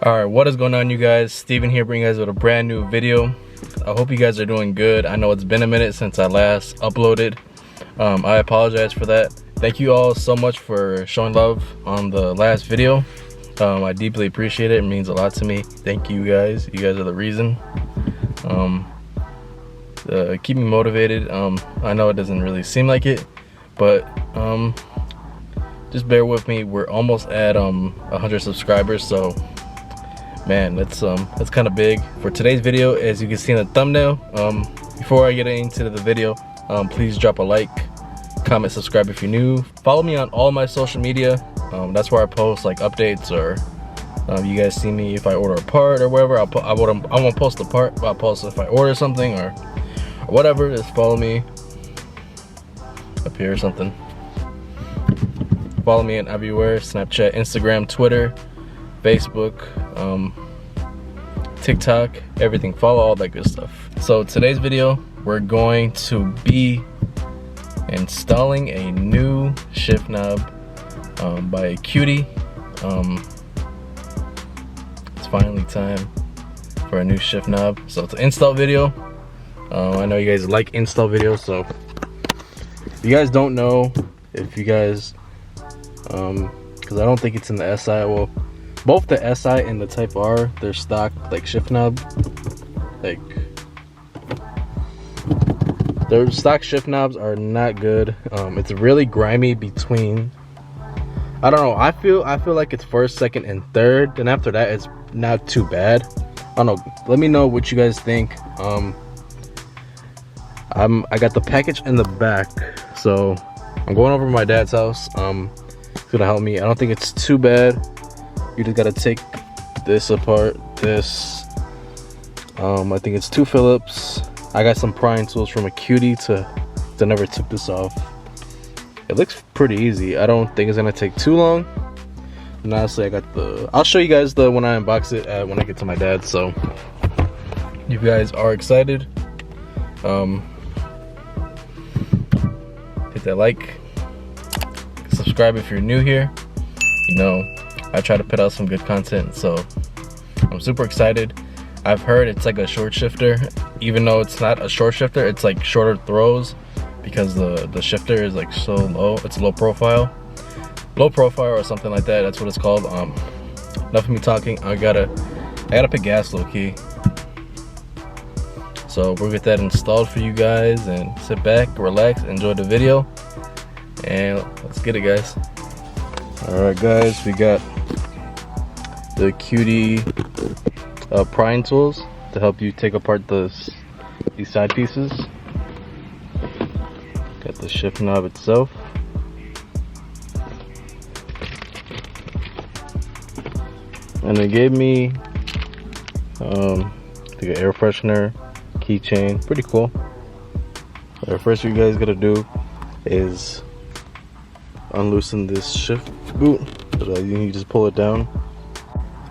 Alright, what is going on, you guys? Steven here, bringing you guys with a brand new video. I hope you guys are doing good. I know it's been a minute since I last uploaded. I apologize for that. Thank you all so much for showing love on the last video. I deeply appreciate it. It means a lot to me. Thank you guys. You guys are the reason. Keep me motivated. I know it doesn't really seem like it, but just bear with me. We're almost at 100 subscribers, so man, that's kind of big. For today's video, as you can see in the thumbnail, before I get into the video, please drop a like, comment, subscribe if you're new. Follow me on all my social media. That's where I post like updates, or you guys see me if I order a part or whatever. I won't post the part, but I'll post if I order something or whatever. Just follow me up here or something. Follow me on everywhere: Snapchat, Instagram, Twitter, Facebook, TikTok, everything. Follow all that good stuff. So today's video, we're going to be installing a new shift knob by Acuity. It's finally time for a new shift knob. So it's an install video. I know you guys like install videos, so if you guys don't know, if you guys because I don't think it's in the SI. Well, both the SI and the Type R, they're stock like shift knob. Like, their stock shift knobs are not good. It's really grimy between, I don't know, I feel like it's first, second, and third. Then after that, it's not too bad. I don't know. Let me know what you guys think. I got the package in the back, so I'm going over to my dad's house. He's gonna help me. I don't think it's too bad. You just gotta take this apart. This, I think it's 2 Phillips. I got some prying tools from Acuity to never took this off. It looks pretty easy. I don't think it's gonna take too long. And honestly, I got the, I'll show you guys the when I unbox it when I get to my dad's. So if you guys are excited, hit that like, subscribe if you're new here. You know, I try to put out some good content, so I'm super excited. I've heard it's like a short shifter, even though it's not a short shifter. It's like shorter throws because the shifter is like so low. It's low profile or something like that. That's what it's called. Enough of me talking. I gotta put gas low key. So we'll get that installed for you guys, and sit back, relax, enjoy the video, and let's get it, guys. All right, guys, we got the Acuity prying tools to help you take apart these side pieces. Got the shift knob itself. And they gave me I think an air freshener, keychain. Pretty cool. First, you guys gotta do is unloosen this shift boot. You just pull it down.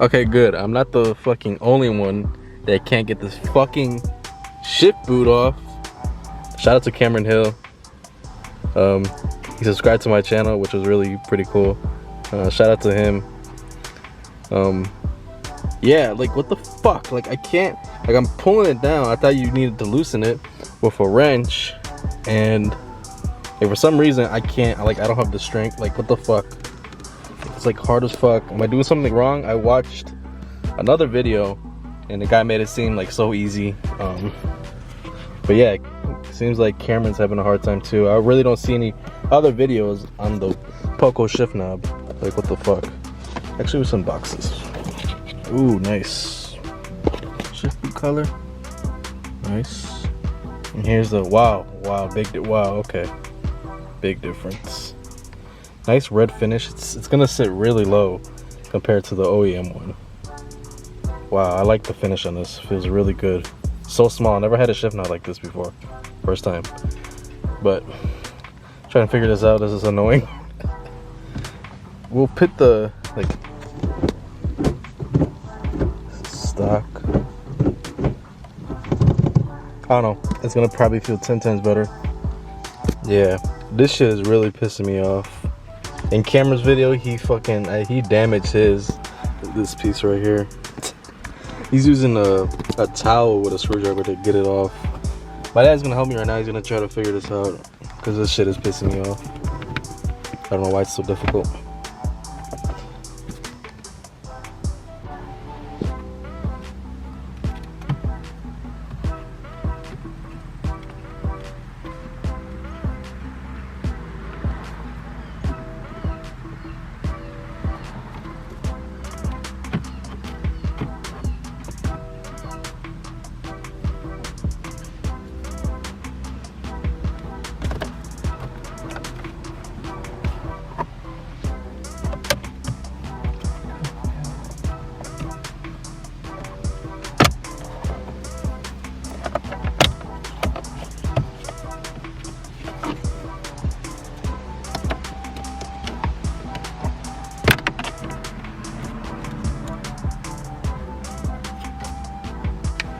Okay, good. I'm not the fucking only one that can't get this fucking shift boot off. Shout out to Cameron Hill. He subscribed to my channel, which was really pretty cool. Shout out to him. Yeah, like, what the fuck? Like, I can't, like, I'm pulling it down. I thought you needed to loosen it with a wrench, and like, for some reason I can't. Like, I don't have the strength. Like, what the fuck? It's like hard as fuck. Am I doing something wrong? I watched another video and the guy made it seem like so easy. But yeah, it seems like Cameron's having a hard time too. I really don't see any other videos on the Poco shift knob. Like, what the fuck? Actually, with some boxes. Ooh, nice. Shift boot color. Nice. And here's the wow, okay. Big difference. Nice red finish. It's gonna sit really low compared to the OEM one. Wow, I like the finish on this. Feels really good. So small. I never had a shift knob like this before. First time. But trying to figure this out. This is annoying. We'll put the like stock. I don't know. It's gonna probably feel 10 times better. Yeah, this shit is really pissing me off. In Cameron's video, he damaged his. this piece right here. He's using a towel with a screwdriver to get it off. My dad's gonna help me right now. He's gonna try to figure this out because this shit is pissing me off. I don't know why it's so difficult.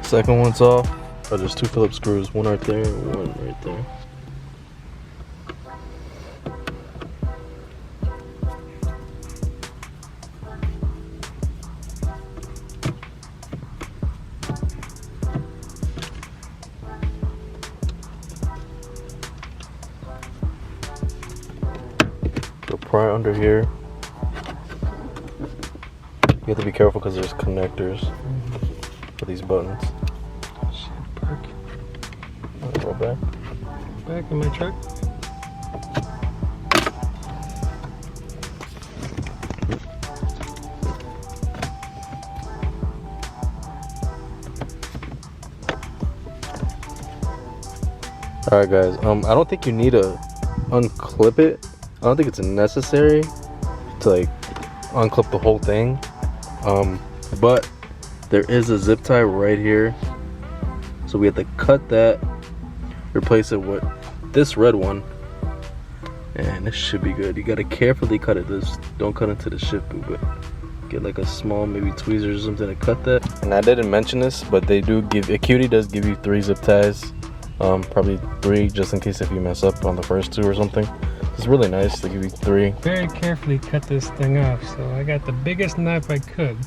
Second one's off. Oh, there's two Phillips screws, one right there, one right there. So pry under here. You have to be careful because there's connectors for these buttons. Shit, park. Roll back. Back in my truck. Alright guys, I don't think you need to unclip it. I don't think it's necessary to like unclip the whole thing. But there is a zip tie right here. So we have to cut that, replace it with this red one. And this should be good. You gotta carefully cut it. Just don't cut into the shift boot, but get like a small maybe tweezers or something to cut that. And I didn't mention this, but they do give, Acuity does give you 3 zip ties. Probably 3 just in case if you mess up on the first 2 or something. It's really nice to give you 3. Very carefully cut this thing off. So I got the biggest knife I could.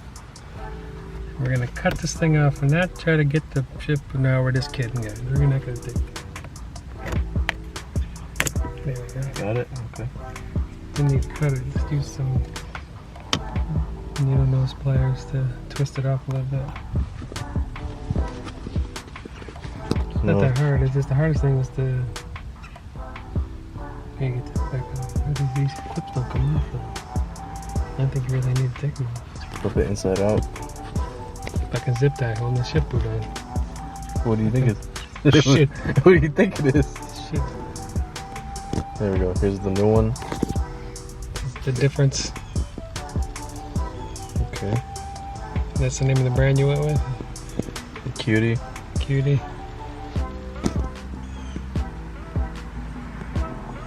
We're gonna cut this thing off and not try to get the shift boot. Now we're just kidding, guys. We're not gonna take it. There we go. Got it? Okay. Then you cut it. Just use some needle nose pliers to twist it off a little bit. It's not that hard. It's just the hardest thing was to get this back on. These clips don't come off. I don't think you really need to take them off. Flip it inside out. Fucking zip tie holding the shift boot on. What do you think it's? Shit. What do you think it is? Shit. There we go. Here's the new one. The difference. Okay. That's the name of the brand you went with? Acuity. Acuity.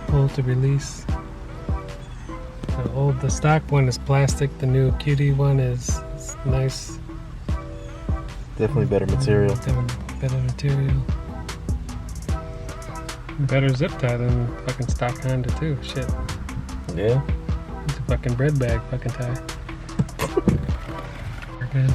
Pull to release. The stock one is plastic. The new Acuity one is nice. Definitely better material. Better material. Better zip tie than fucking stock Honda too. Shit. Yeah. It's a fucking bread bag fucking tie. We're good.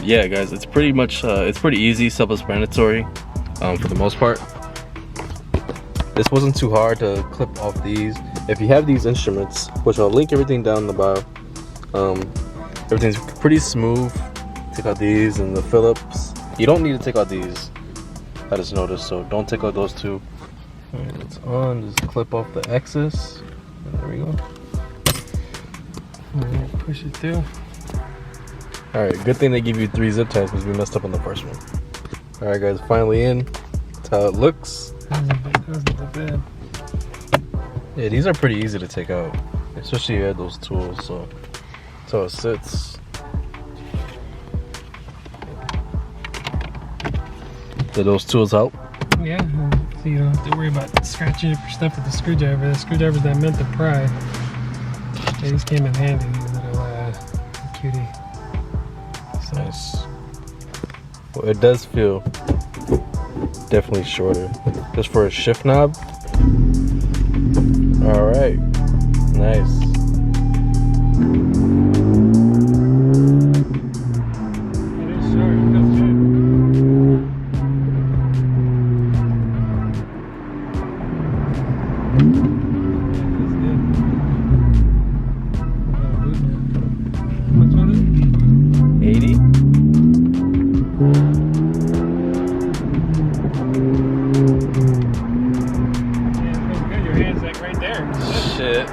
Yeah, guys, it's pretty much it's pretty easy, self-explanatory for the most part. This wasn't too hard to clip off these. If you have these instruments, which I'll link everything down in the bio, everything's pretty smooth. Take out these and the Phillips. You don't need to take out these, I just noticed, so don't take out those 2. Alright, it's on. Just clip off the excess. There we go. Alright, push it through. Alright, good thing they give you 3 zip ties because we messed up on the first one. Alright guys, finally in. That's how it looks. That wasn't that bad. Yeah, these are pretty easy to take out. Especially if you had those tools, so that's how it sits. Did those tools help? Yeah, so you don't have to worry about scratching up your stuff with the screwdriver. The screwdriver's not meant to pry. Yeah, these came in handy, these little Acuity. So Nice. Well, it does feel definitely shorter. Just for a shift knob. Alright All right, nice. It is short. It feels good. Which one is it? 80. Yeah, it feels good. Your hand's like right there. Shit.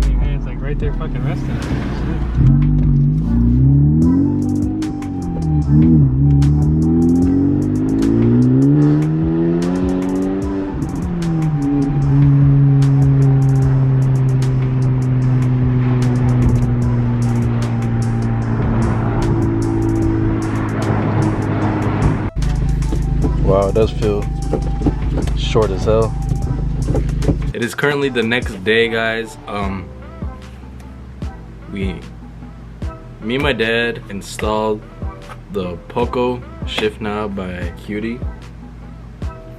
Your hand's like right there fucking resting. Wow, it does feel short as hell. It is currently the next day, guys. Me and my dad installed the Poco shift knob by Acuity.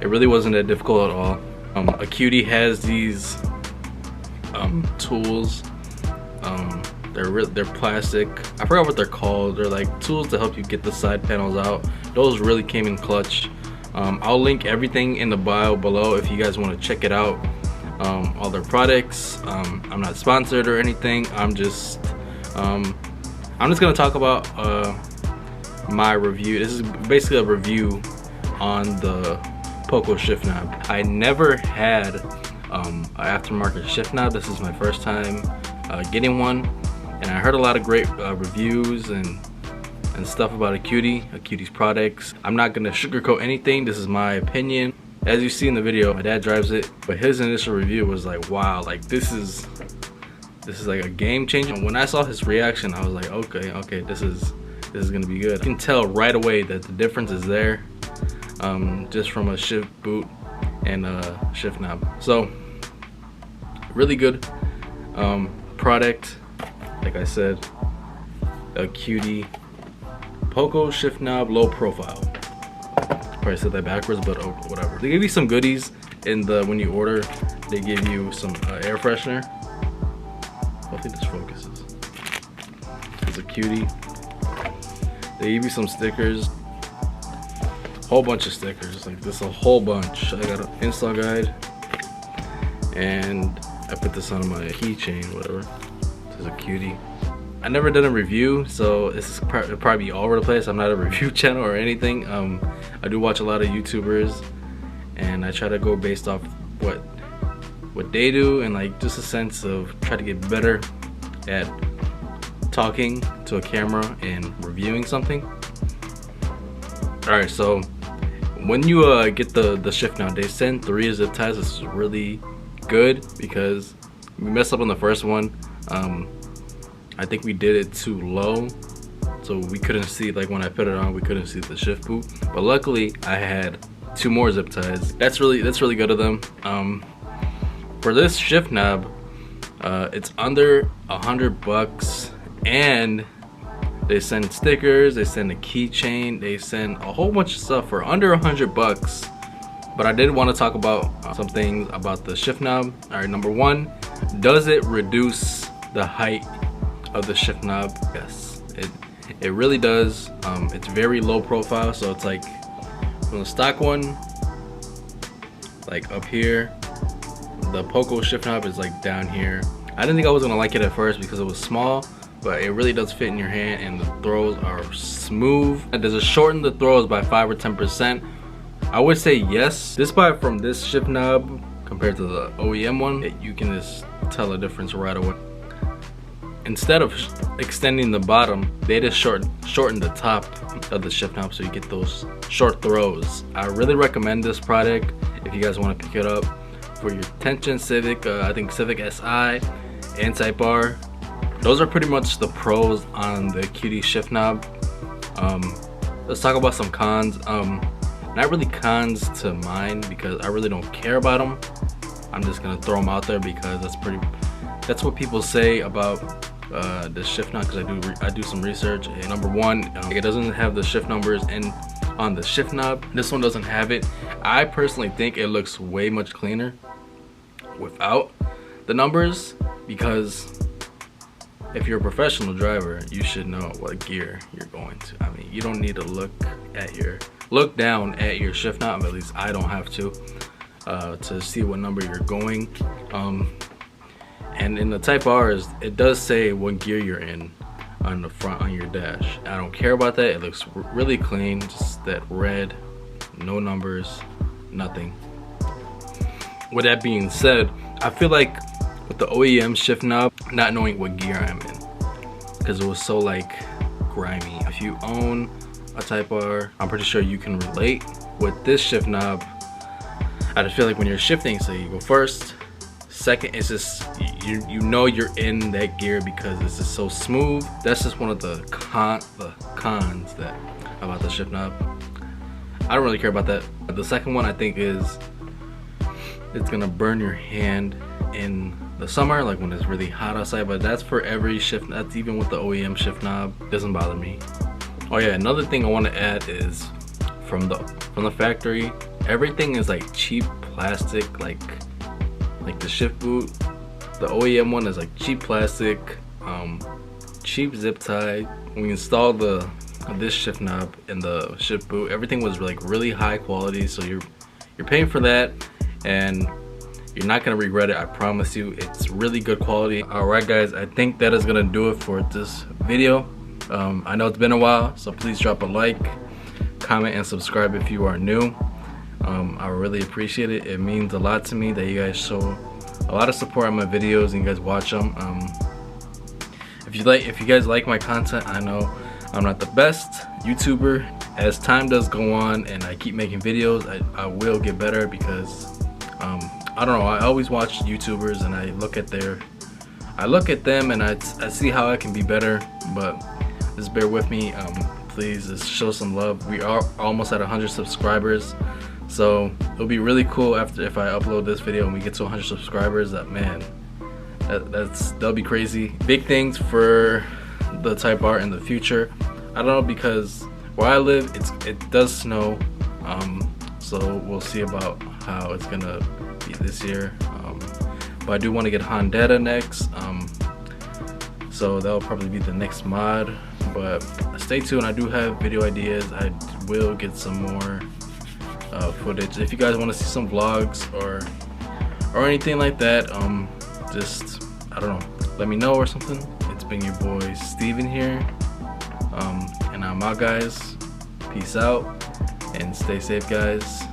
It really wasn't that difficult at all. Acuity has these tools. They're plastic. I forgot what they're called. They're like tools to help you get the side panels out. Those really came in clutch. I'll link everything in the bio below if you guys want to check it out. All their products. I'm not sponsored or anything. I'm just gonna talk about my review. This is basically a review on the Poco shift knob. I never had an aftermarket shift knob. This is my first time getting one, and I heard a lot of great reviews and stuff about Acuity's products. I'm not gonna sugarcoat anything. This is my opinion. As you see in the video, my dad drives it, but his initial review was like, wow, like this is like a game changer. When I saw his reaction, I was like, okay, this is gonna be good. You can tell right away that the difference is there, just from a shift boot and a shift knob. So really good product. Like I said, Acuity Poco shift knob, low profile. Probably said that backwards, but oh, whatever. They give you some goodies in the when you order. They give you some air freshener. Hopefully this focuses. It's Acuity. They give you some stickers. Whole bunch of stickers. Like this, a whole bunch. I got an install guide, and I put this on my keychain, whatever. This is Acuity. I never done a review, so this is probably all over the place. I'm not a review channel or anything. I do watch a lot of YouTubers, and I try to go based off what they do, and like just a sense of try to get better at talking to a camera and reviewing something. All right, so when you get the shift knob, they send 3 zip ties. This is really good because we messed up on the first one. I think we did it too low, so we couldn't see, like when I put it on, we couldn't see the shift boot. But luckily, I had 2 more zip ties. That's really good of them. For this shift knob, it's under $100, and they send stickers, they send a keychain, they send a whole bunch of stuff for under $100. But I did want to talk about some things about the shift knob. All right, number 1, does it reduce the height of the shift knob? Yes, it really does. It's very low profile, so it's like from the stock one, like up here. The Poco shift knob is like down here. I didn't think I was gonna like it at first because it was small, but it really does fit in your hand, and the throws are smooth. Does it shorten the throws by 5 or 10%? I would say yes. Despite from this shift knob compared to the OEM one, you can just tell a difference right away. Instead of extending the bottom, they just shorten the top of the shift knob, so you get those short throws. I really recommend this product if you guys want to pick it up for your tension Civic. I think Civic SI and sidebar. Those are pretty much the pros on the Acuity shift knob. Let's talk about some cons. Not really cons to mine because I really don't care about them. I'm just gonna throw them out there because that's what people say about the shift knob, because I do some research. And number one, it doesn't have the shift numbers on the shift knob. This one doesn't have it. I personally think it looks way much cleaner without the numbers, because if you're a professional driver, you should know what gear you're going to. I mean, you don't need to look down at your shift knob. At least I don't have to see what number you're going. And in the Type R's, it does say what gear you're in on the front on your dash. I don't care about that. It looks really clean, just that red, no numbers, nothing. With that being said, I feel like with the OEM shift knob, not knowing what gear I'm in, because it was so like grimy. If you own a Type R, I'm pretty sure you can relate. With this shift knob, I just feel like when you're shifting, so you go first, second, it's just you know you're in that gear because it's just so smooth. That's just one of the cons that about the shift knob. I don't really care about that. But the second one I think is it's gonna burn your hand in the summer, like when it's really hot outside. But that's for every shift. That's even with the OEM shift knob. It doesn't bother me. Oh yeah, another thing I want to add is from the factory, everything is like cheap plastic, like the shift boot. The OEM one is like cheap plastic, cheap zip tie. When we installed this shift knob in the shift boot, everything was like really high quality, so you're paying for that and you're not gonna regret it. I promise you, it's really good quality. All right guys, I think that is gonna do it for this video. I know it's been a while, so please drop a like, comment, and subscribe if you are new. I really appreciate it. It means a lot to me that you guys show a lot of support on my videos and you guys watch them. If you guys like my content, I know I'm not the best YouTuber. As time does go on and I keep making videos, I will get better, because I don't know, I always watch YouTubers and I look at them and I see how I can be better. But just bear with me, please just show some love. We are almost at 100 subscribers, so it'll be really cool if I upload this video and we get to 100 subscribers. That'll be crazy. Big things for the Type R in the future. I don't know, because where I live it does snow, so we'll see about how it's gonna be this year. But I do want to get Honda next, so that'll probably be the next mod. But stay tuned, I do have video ideas. I will get some more footage. If you guys want to see some vlogs or anything like that, just, I don't know, let me know or something. It's been your boy Steven here, and I'm out guys. Peace out and stay safe guys.